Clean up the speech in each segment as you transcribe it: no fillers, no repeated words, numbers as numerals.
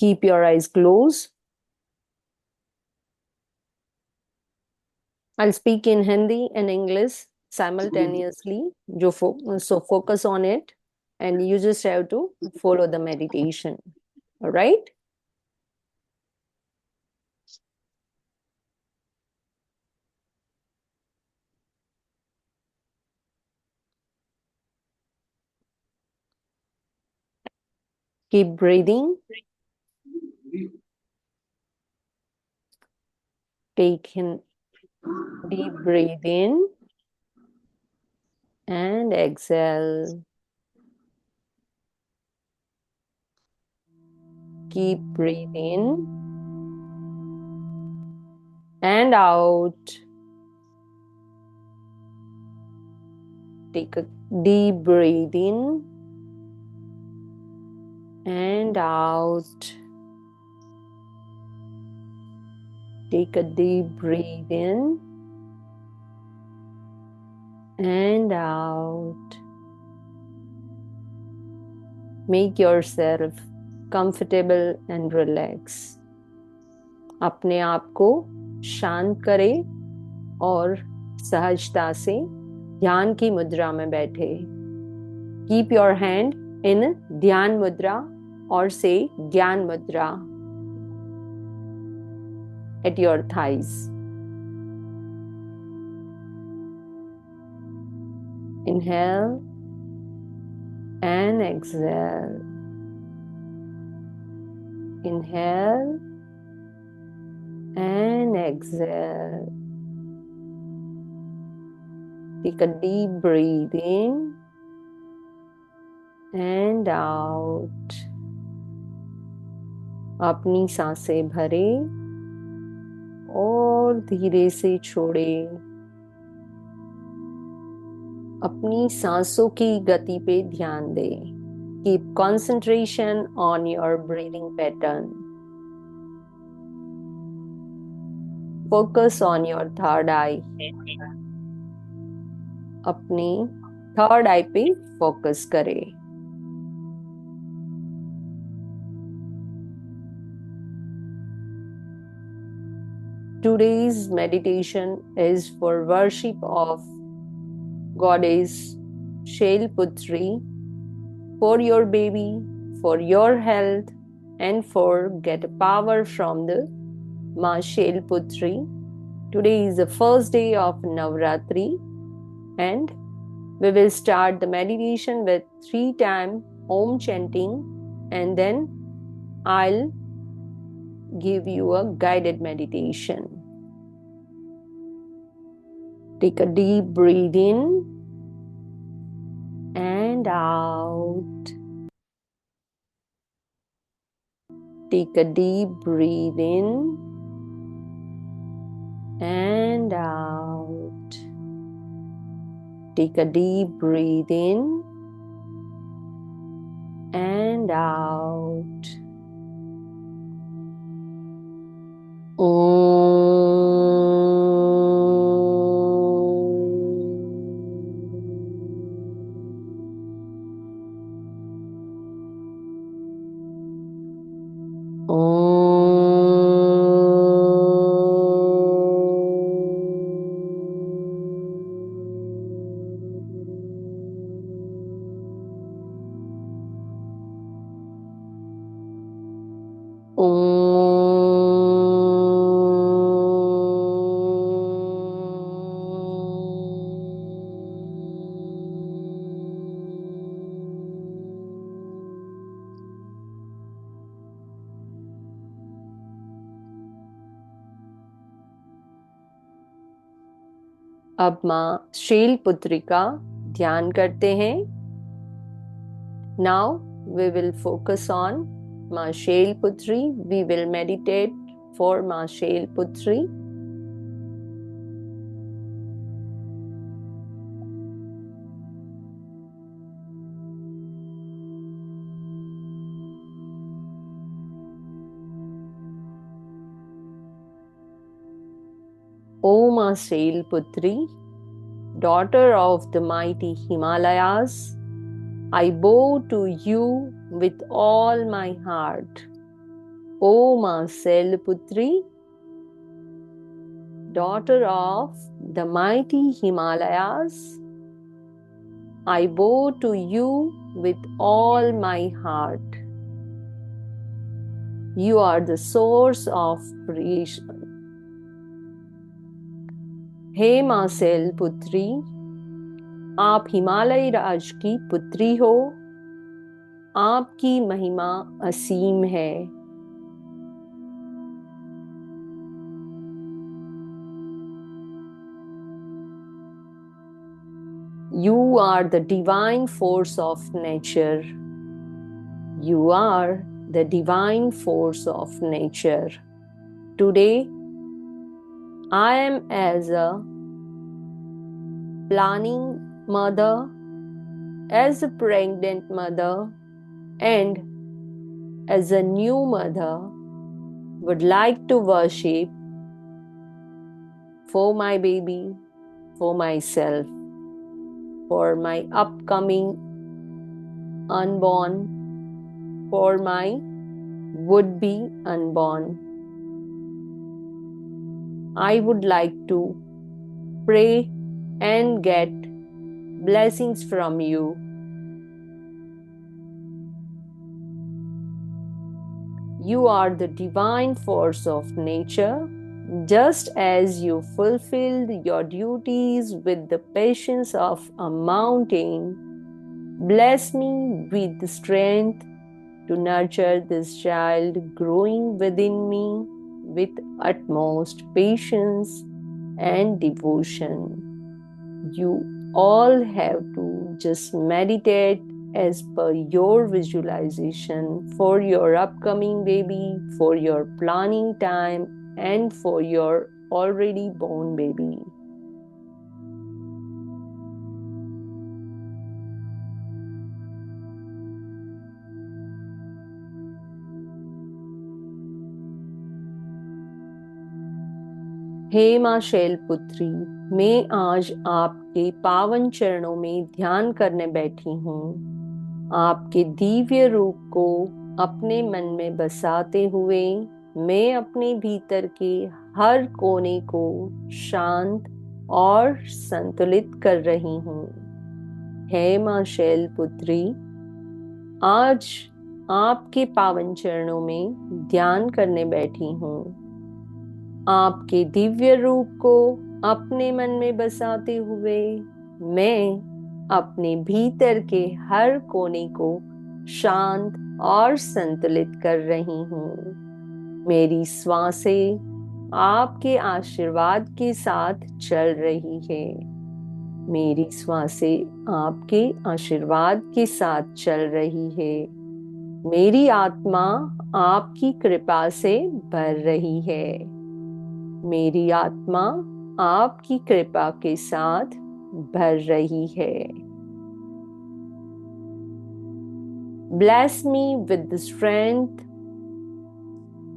Keep your eyes closed. I'll speak in Hindi and English simultaneously. So focus on it, and you just have to follow the meditation. All right? Keep breathing. Take in deep breath in and exhale. Keep breathing and out. Take a deep breath in and out. Take a deep breath in and out. Make yourself comfortable and relax. अपने आप को शांत करें और सहजता से ध्यान की मुद्रा में बैठे. Keep your hand in ध्यान मुद्रा और से ज्ञान मुद्रा at your thighs. Inhale and exhale. Inhale and exhale. Take a deep breath in and out. अपनी सांसें भरे और धीरे से छोड़े. अपनी सांसों की गति पे ध्यान दें. Keep concentration on your breathing pattern. Focus on your third eye. अपनी थर्ड आई पे फोकस करें. Today's meditation is for worship of Goddess Shailputri, for your baby, for your health, and for get power from the Ma Shailputri. Today is the first day of Navratri, and we will start the meditation with 3 times Om chanting, and then I'll give you a guided meditation. Take a deep breath in and out. Take a deep breath in and out. Take a deep breath in and out. अब माँ शैलपुत्री का ध्यान करते हैं. Now we will focus on Ma Shailputri. We will meditate for Ma Shailputri. O Ma Shailputri, daughter of the mighty Himalayas, I bow to you with all my heart. O Ma Shailputri, daughter of the mighty Himalayas, I bow to you with all my heart. You are the source of creation. हे मां शैलपुत्री, आप हिमालय राज की पुत्री हो। आपकी महिमा असीम है। You are the divine force of nature. You are the divine force of nature. Today, I am as a planning mother, as a pregnant mother, and as a new mother, would like to worship for my baby, for myself, for my upcoming unborn, for my would-be unborn. I would like to pray and get blessings from you. You are the divine force of nature. Just as you fulfilled your duties with the patience of a mountain, bless me with the strength to nurture this child growing within me with utmost patience and devotion. You all have to just meditate as per your visualization for your upcoming baby, for your planning time, and for your already born baby. हे मां शैलपुत्री, मैं आज आपके पावन चरणों में ध्यान करने बैठी हूँ। आपके दिव्य रूप को अपने मन में बसाते हुए मैं अपने भीतर के हर कोने को शांत और संतुलित कर रही हूँ। हे मां शैलपुत्री, आज आपके पावन चरणों में ध्यान करने बैठी हूँ। आपके दिव्य रूप को अपने मन में बसाते हुए मैं अपने भीतर के हर कोने को शांत और संतुलित कर रही हूँ। मेरी श्वासें आपके आशीर्वाद के साथ चल रही है। मेरी श्वासें आपके आशीर्वाद के साथ चल रही है। मेरी आत्मा आपकी कृपा से भर रही है। मेरी आत्मा आपकी कृपा के साथ भर रही है। Bless me with the strength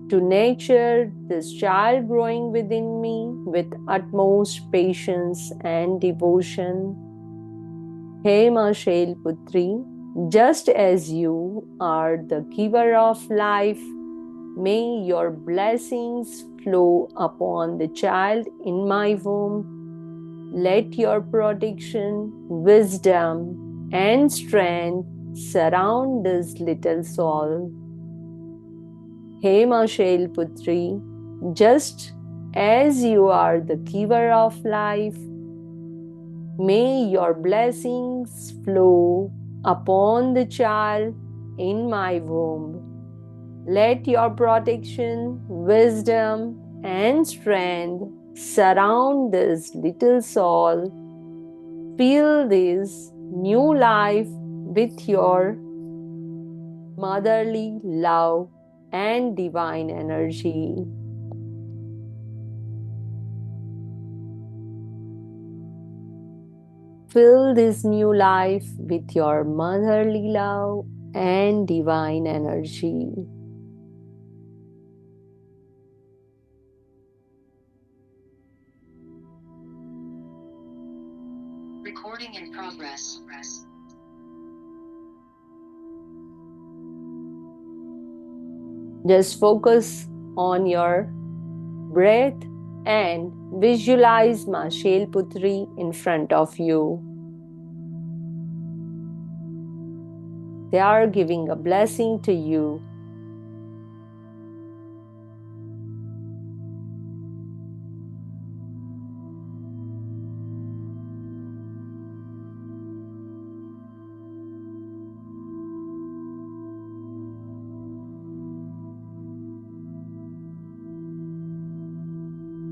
to nurture this child growing within me with utmost patience and devotion. Hey Ma Shailputri, just as you are the giver of life, may your blessings flow upon the child in my womb. Let your protection, wisdom, and strength surround this little soul. Hey Ma Shailputri, just as you are the giver of life, may your blessings flow upon the child in my womb. Let your protection, wisdom, and strength surround this little soul. Fill this new life with your motherly love and divine energy. Fill this new life with your motherly love and divine energy. Recording in progress. Just focus on your breath and visualize Ma Shailputri in front of you. They are giving a blessing to you.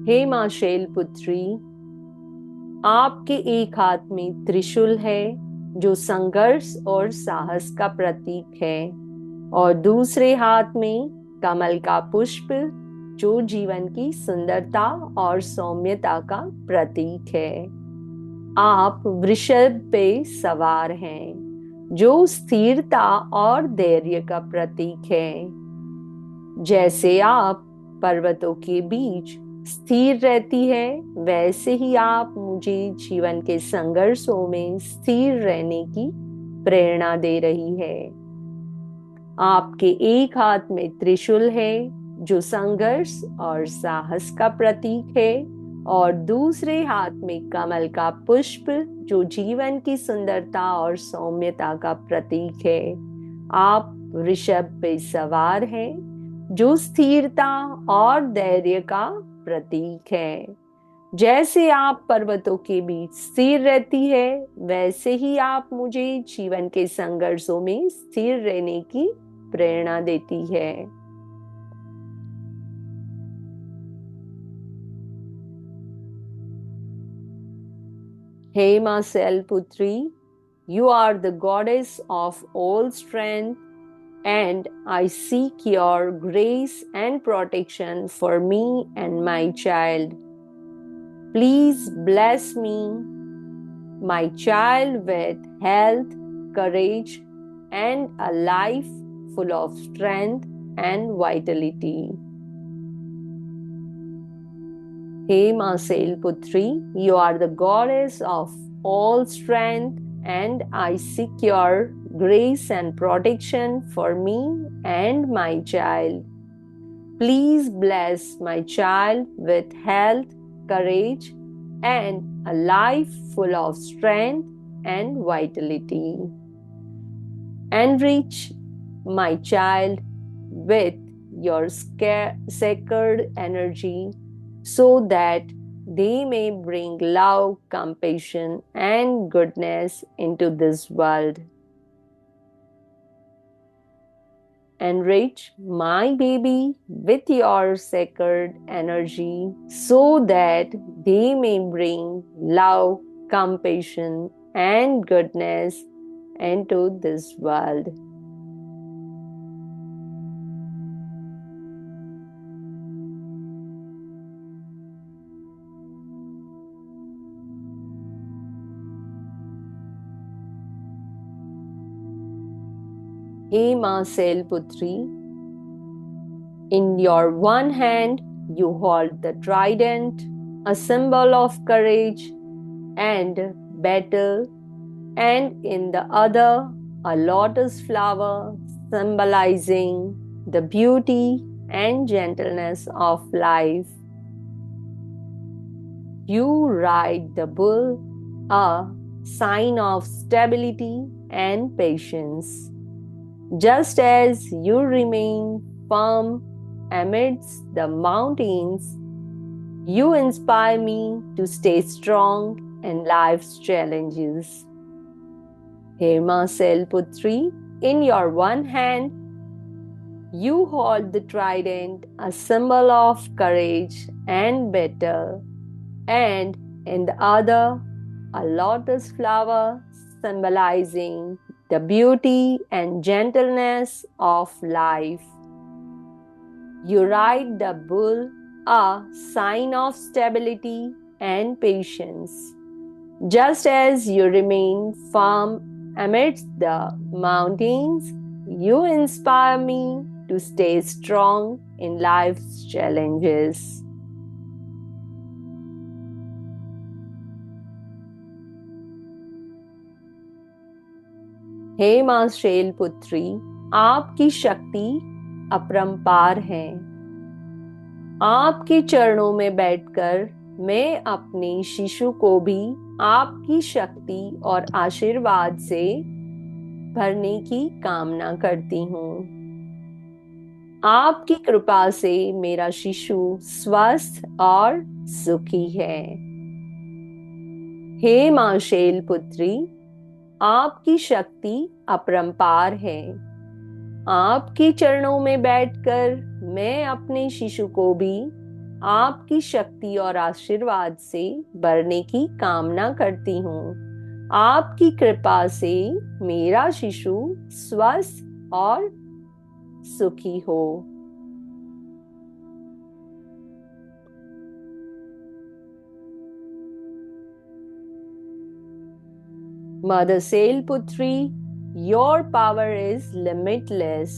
हे मां शैलपुत्री, आपके एक हाथ में त्रिशूल है जो संघर्ष और साहस का प्रतीक है, और दूसरे हाथ में कमल का पुष्प जो जीवन की सुंदरता और सौम्यता का प्रतीक है। आप वृषभ पे सवार हैं जो स्थिरता और धैर्य का प्रतीक है। जैसे आप पर्वतों के बीच स्थिर रहती है, वैसे ही आप मुझे जीवन के संघर्षों में स्थिर रहने की प्रेरणा दे रही है। आपके एक हाथ में त्रिशूल है जो संघर्ष और साहस का प्रतीक है, और दूसरे हाथ में कमल का पुष्प जो जीवन की सुंदरता और सौम्यता का प्रतीक है। आप वृषभ पे सवार हैं जो स्थिरता और धैर्य का प्रतीक है। जैसे आप पर्वतों के बीच स्थिर रहती है, वैसे ही आप मुझे जीवन के संघर्षों में स्थिर रहने की प्रेरणा देती है। हे मां Shailputri, you are the goddess of all strength, and I seek your grace and protection for me and my child. Please bless me, my child, with health, courage, and a life full of strength and vitality. हे मां Shailputri, you are the goddess of all strength, and I seek your grace and protection for me and my child. Please bless my child with health, courage, and a life full of strength and vitality. Enrich my child with your sacred energy, so that they may bring love, compassion, and goodness into this world. Enrich my baby with your sacred energy, so that they may bring love, compassion, and goodness into this world. Hey Ma Shailputri, in your one hand you hold the trident, a symbol of courage and battle, and in the other a lotus flower symbolizing the beauty and gentleness of life. You ride the bull, a sign of stability and patience. Just as you remain firm amidst the mountains, you inspire me to stay strong in life's challenges. Hey Ma Shailputri, in your one hand, you hold the trident, a symbol of courage and battle, and in the other, a lotus flower symbolizing the beauty and gentleness of life. You ride the bull, a sign of stability and patience. Just as you remain firm amidst the mountains, you inspire me to stay strong in life's challenges. हे मां शैलपुत्री, आपकी शक्ति अपरंपार हैं। आपके चरणों में बैठकर मैं अपने शिशु को भी आपकी शक्ति और आशीर्वाद से भरने की कामना करती हूँ। आपकी कृपा से मेरा शिशु स्वस्थ और सुखी है। हे मां शैलपुत्री, आपकी शक्ति अपरंपार है। आपके चरणों में बैठकर मैं अपने शिशु को भी आपकी शक्ति और आशीर्वाद से भरने की कामना करती हूँ। आपकी कृपा से मेरा शिशु स्वस्थ और सुखी हो। Mother Sailputri, your power is limitless.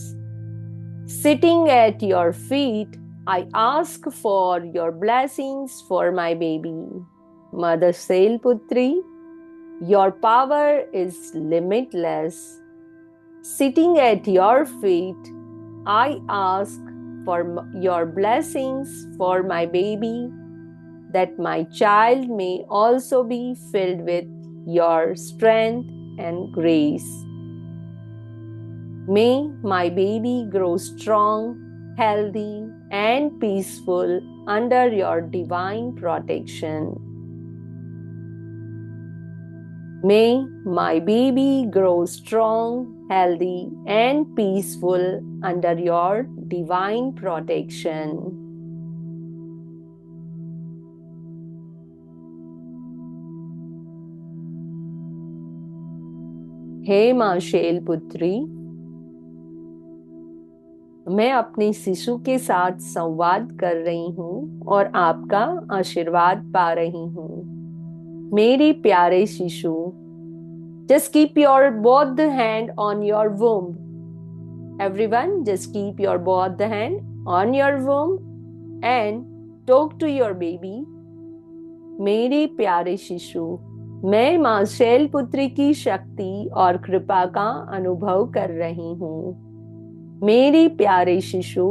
Sitting at your feet, I ask for your blessings for my baby. Mother Sailputri, your power is limitless. Sitting at your feet, I ask for your blessings for my baby, that my child may also be filled with your strength and grace. May my baby grow strong, healthy, and peaceful under your divine protection. May my baby grow strong, healthy, and peaceful under your divine protection. हे मां शैलपुत्री, मैं अपने शिशु के साथ संवाद कर रही हूँ और आपका आशीर्वाद पा रही हूँ। मेरे प्यारे शिशु, just keep your both the hand on your womb. Everyone, just keep your both the hand on your womb and talk to your baby. मेरे प्यारे शिशु, मैं मां शैलपुत्री की शक्ति और कृपा का अनुभव कर रही हूँ। मेरे प्यारे शिशु,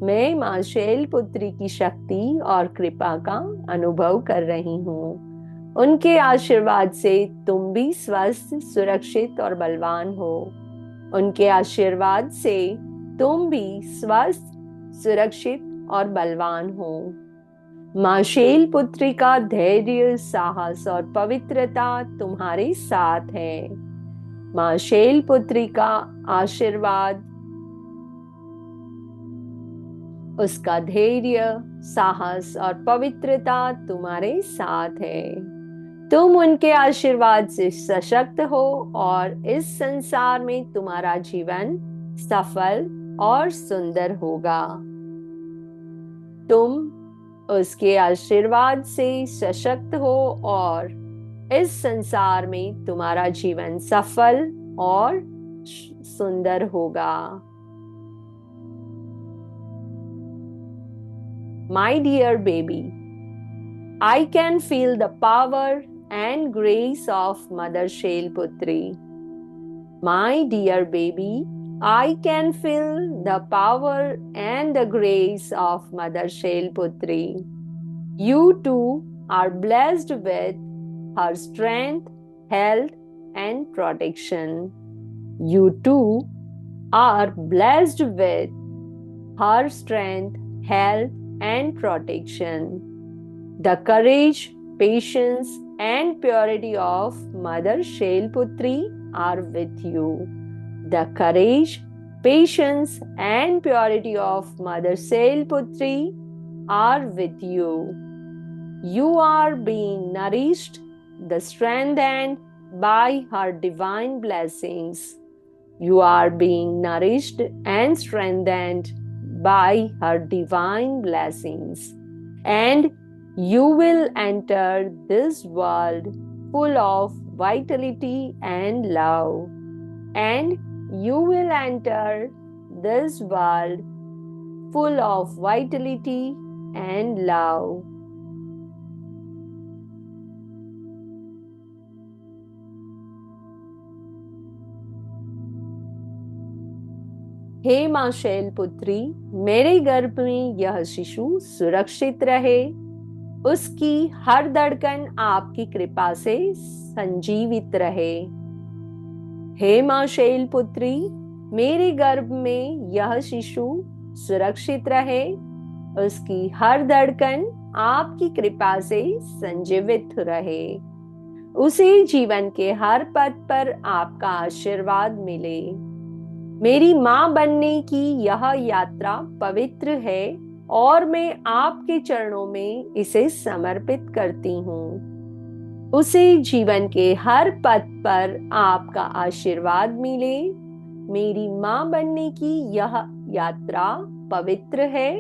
मैं मां शैलपुत्री की शक्ति और कृपा का अनुभव कर रही हूँ। उनके आशीर्वाद से तुम भी स्वस्थ, सुरक्षित और बलवान हो। उनके आशीर्वाद से तुम भी स्वस्थ, सुरक्षित और बलवान हो। मां शैलपुत्री का धैर्य, साहस और पवित्रता तुम्हारे साथ है। मां शैलपुत्री का आशीर्वाद, उसका धैर्य, साहस और पवित्रता तुम्हारे साथ है। तुम उनके आशीर्वाद से सशक्त हो और इस संसार में तुम्हारा जीवन सफल और सुंदर होगा। तुम उसके आशीर्वाद से सशक्त हो और इस संसार में तुम्हारा जीवन सफल और सुंदर होगा। My dear baby, I can feel the power and grace of Mother Shailputri. My dear baby, I can feel the power and the grace of Mother Shailputri. You too are blessed with her strength, health, and protection. You too are blessed with her strength, health, and protection. The courage, patience, and purity of Mother Shailputri are with you. The courage, patience, and purity of Mother Shailputri are with you. You are being nourished, strengthened by her divine blessings. You are being nourished and strengthened by her divine blessings. And you will enter this world full of vitality and love. And you will enter this world full of vitality and love. हे माँ शैलपुत्री, मेरे गर्भ में यह शिशु सुरक्षित रहे, उसकी हर धड़कन आपकी कृपा से संजीवित रहे। हे माँ शैलपुत्री, मेरे गर्भ में यह शिशु सुरक्षित रहे, उसकी हर धड़कन आपकी कृपा से संजीवित रहे, उसे जीवन के हर पथ पर आपका आशीर्वाद मिले। मेरी माँ बनने की यह यात्रा पवित्र है और मैं आपके चरणों में इसे समर्पित करती हूँ। उसे जीवन के हर पथ पर आपका आशीर्वाद मिले। मेरी माँ बनने की यह यात्रा पवित्र है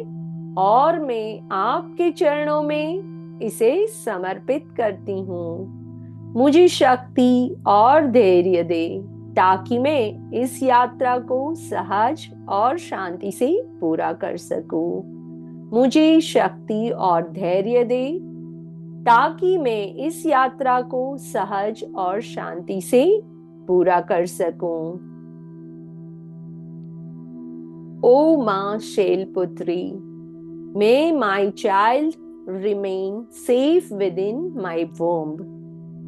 और मैं आपके चरणों में इसे समर्पित करती हूँ। मुझे शक्ति और धैर्य दे ताकि मैं इस यात्रा को सहज और शांति से पूरा कर सकूं। मुझे शक्ति और धैर्य दे ताकि मैं इस यात्रा को सहज और शांति से पूरा कर सकूं। ओ माँ Shailputri, may my child remain safe within my womb.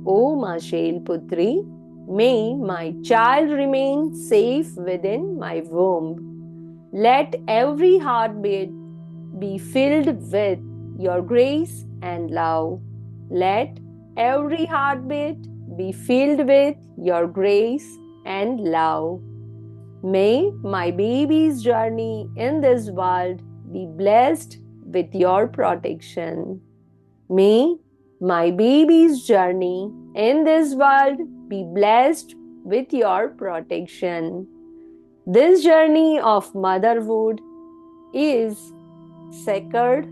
O माँ Shailputri, may my child remain safe within my womb. Let every heartbeat be filled with your grace and love. Let every heartbeat be filled with your grace and love. May my baby's journey in this world be blessed with your protection. May my baby's journey in this world be blessed with your protection. This journey of motherhood is sacred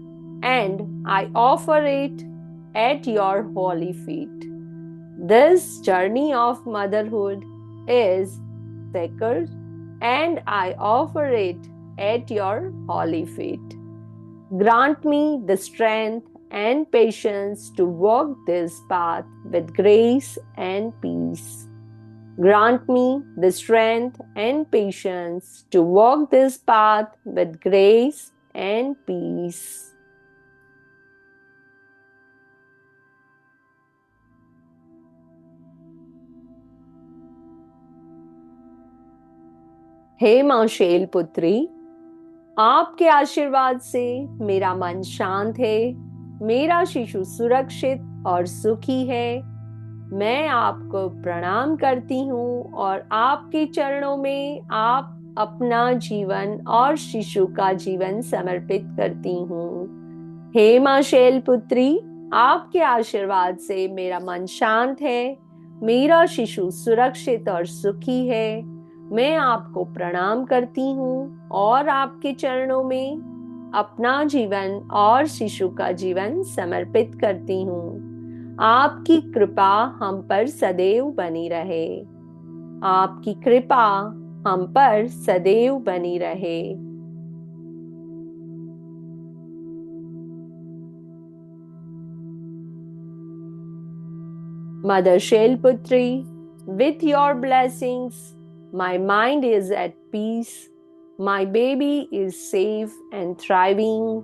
and I offer it at your holy feet. This journey of motherhood is sacred and I offer it at your holy feet. Grant me the strength and patience to walk this path with grace and peace. Grant me the strength and patience to walk this path with grace and peace. हे माँ शैलपुत्री, आपके आशीर्वाद से मेरा मन शांत है, मेरा शिशु सुरक्षित और सुखी है। मैं आपको प्रणाम करती हूँ और आपके चरणों में आप अपना जीवन और शिशु का जीवन समर्पित करती हूँ। हे माँ शैलपुत्री, आपके आशीर्वाद से मेरा मन शांत है, मेरा शिशु सुरक्षित और सुखी है। मैं आपको प्रणाम करती हूँ और आपके चरणों में अपना जीवन और शिशु का जीवन समर्पित करती हूँ। आपकी कृपा हम पर सदैव बनी रहे। आपकी कृपा हम पर सदैव बनी रहे। Mother Shailputri, with your blessings, my mind is at peace, my baby is safe and thriving.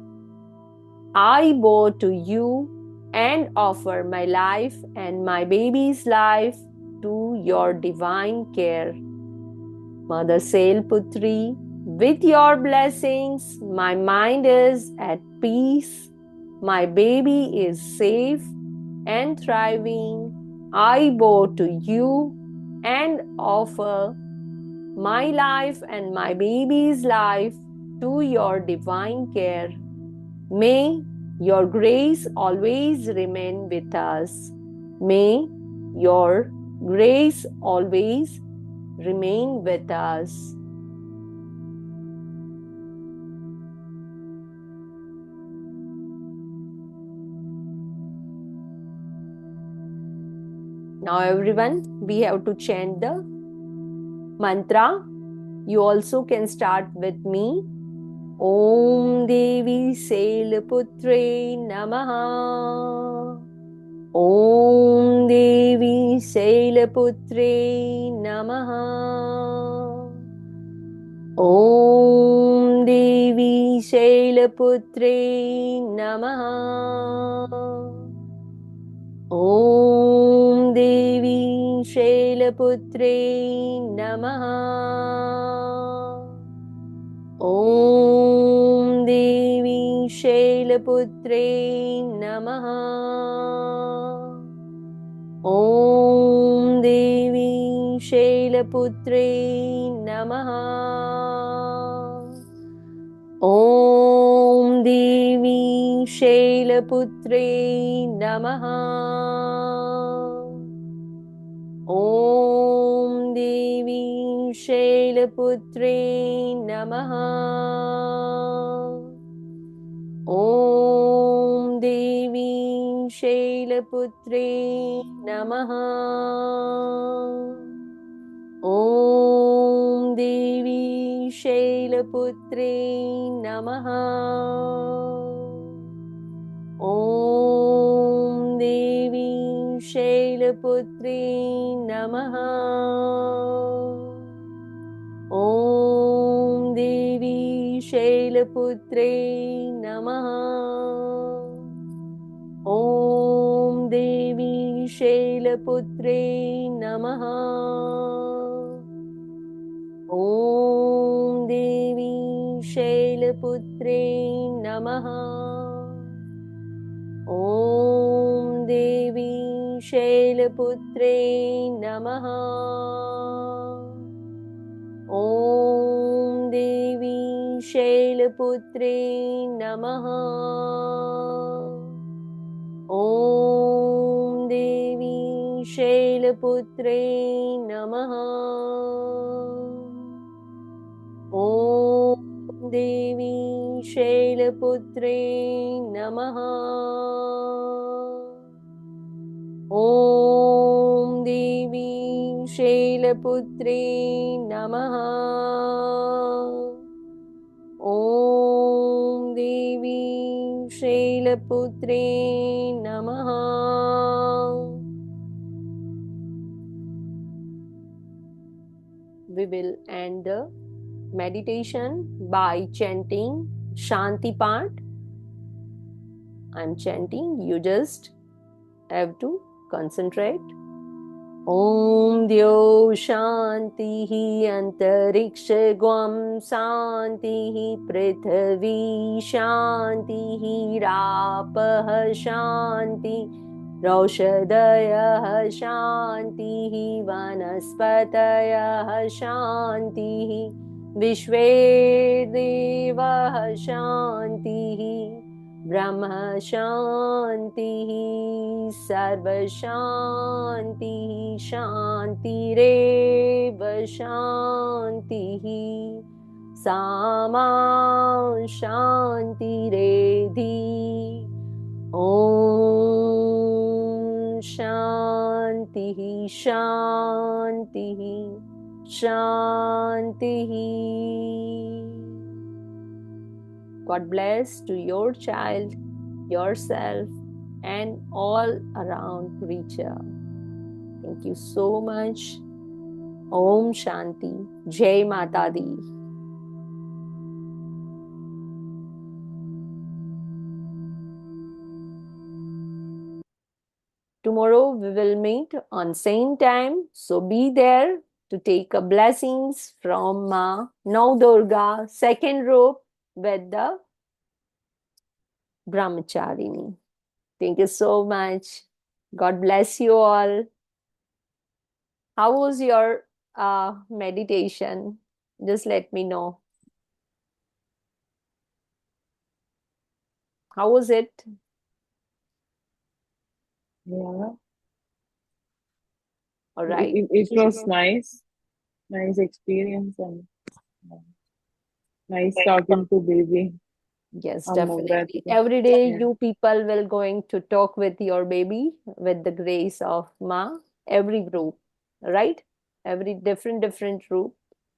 I bow to you and offer my life and my baby's life to your divine care. Mother Shailputri, with your blessings, my mind is at peace, my baby is safe and thriving. I bow to you and offer my life and my baby's life to your divine care. May your grace always remain with us. May your grace always remain with us. Now everyone, we have to chant the mantra. You also can start with me. Om Devi Shailputre Namaha. Om Devi Shailputre Namaha. Om शैलपुत्रे नमः। ॐ देवी शैलपुत्रे नमः। ॐ देवी शैलपुत्रे नमः। ॐ देवी शैलपुत्रे नमः। ॐ देवी शैलपुत्रे नमः। ॐ देवी शैलपुत्रे नमः। ॐ देवी शैलपुत्रे नमः। ॐ देवी शैलपुत्रे नमः। ॐ देवी शैलपुत्रे नमः। ॐ देवी शैलपुत्रे नमः। ॐ देवी शैलपुत्रे नमः। ॐ देवी शैलपुत्रे नमः। ॐ देवी शैलपुत्रे नमः। ॐ देवी शैलपुत्रे नमः। ॐ देवी शैलपुत्रे नमः। ॐ देवी शैलपुत्रे नमः। ॐ देवी शैलपुत्रे नमः। ॐ देवी शैलपुत्रे नमः। We will end the meditation by chanting Shanti Part. I'm chanting, you just have to concentrate. Om Dyo Shantihi Antariksha Gwam Shantihi Prithvi Shantihi Rapah Shanti Raushadayah Shantihi Vanaspatayah Shantihi Vishve Devah Shantihi Brahma Shantihi Sarva Shantihi Shantireva Shantihi Sama Shantiredhi Om Shantihi Shantihi Shantihi. God bless to your child, yourself, and all around creature. Thank you so much. Om Shanti. Jai Mata Di. Tomorrow we will meet on same time. So be there to take a blessings from Nau Durga, second rope with the Brahmacharini. Thank you so much. God bless you all. How was your meditation? Just let me know. How was it? Yeah, All right. it was nice experience, and nice talking to baby. Yes, Navratri. definitely. Every day Yeah. you people will going to talk with your baby with the grace of Ma. Every group, right? Every different group,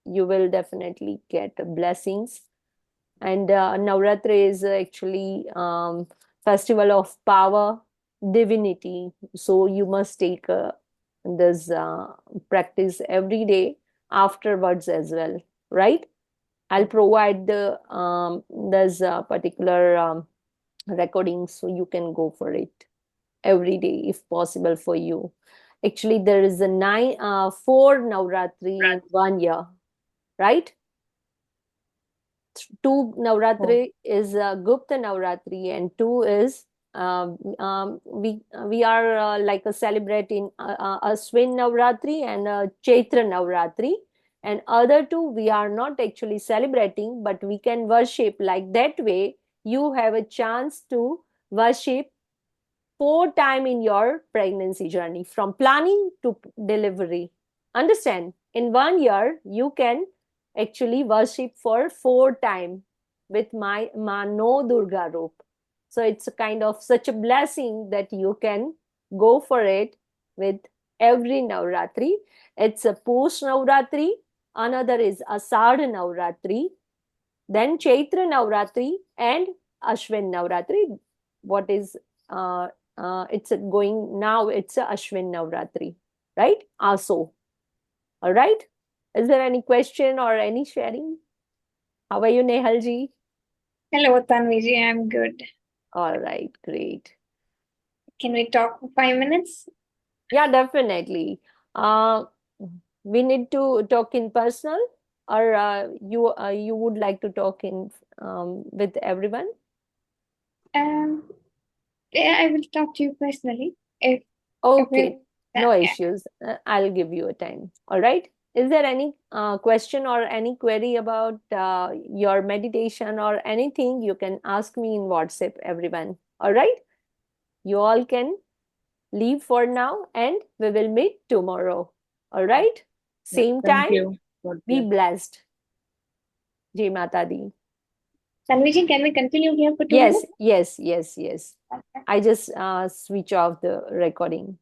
you will definitely get blessings. And Navratri is actually festival of power, divinity. So you must take this practice every day afterwards as well, right? I'll provide there's a particular recording, so you can go for it every day if possible for you. Actually, there is a 4 Navratri in 1 year, right? Two Navratri is Gupta Navratri, and two is we are like a celebrating Ashwin Navratri and Chaitra Navratri, and other two we are not actually celebrating, but we can worship like that way. You have a chance to worship 4 times in your pregnancy journey, from planning to delivery. Understand? In 1 year, you can actually worship for 4 times with my Mano Durga Roop. So it's a kind of such a blessing that you can go for it with every Navratri. It's a post Navratri, another is Asad Navratri, then Chaitra Navratri, and Ashwin Navratri. What is it's going now, it's a Ashwin Navratri, right? Also, all right. Is there any question or any sharing? How are you, Nehalji? Hello, Tanviji. I'm good. All right, great. Can we talk for 5 minutes? Yeah, definitely. Uh, we need to talk in personal, or you would like to talk in with everyone? Yeah, I will talk to you personally. If Okay, no yeah. issues. I'll give you a time. All right. Is there any question or any query about your meditation or anything? You can ask me in WhatsApp, everyone. All right. You all can leave for now, and we will meet tomorrow. All right. Yeah, Same thank time. you. God Be bless. blessed. Jai Mata Di. Tanviji, can we continue here for 2 Yes, minutes? yes, yes, yes. Okay. I just switch off the recording.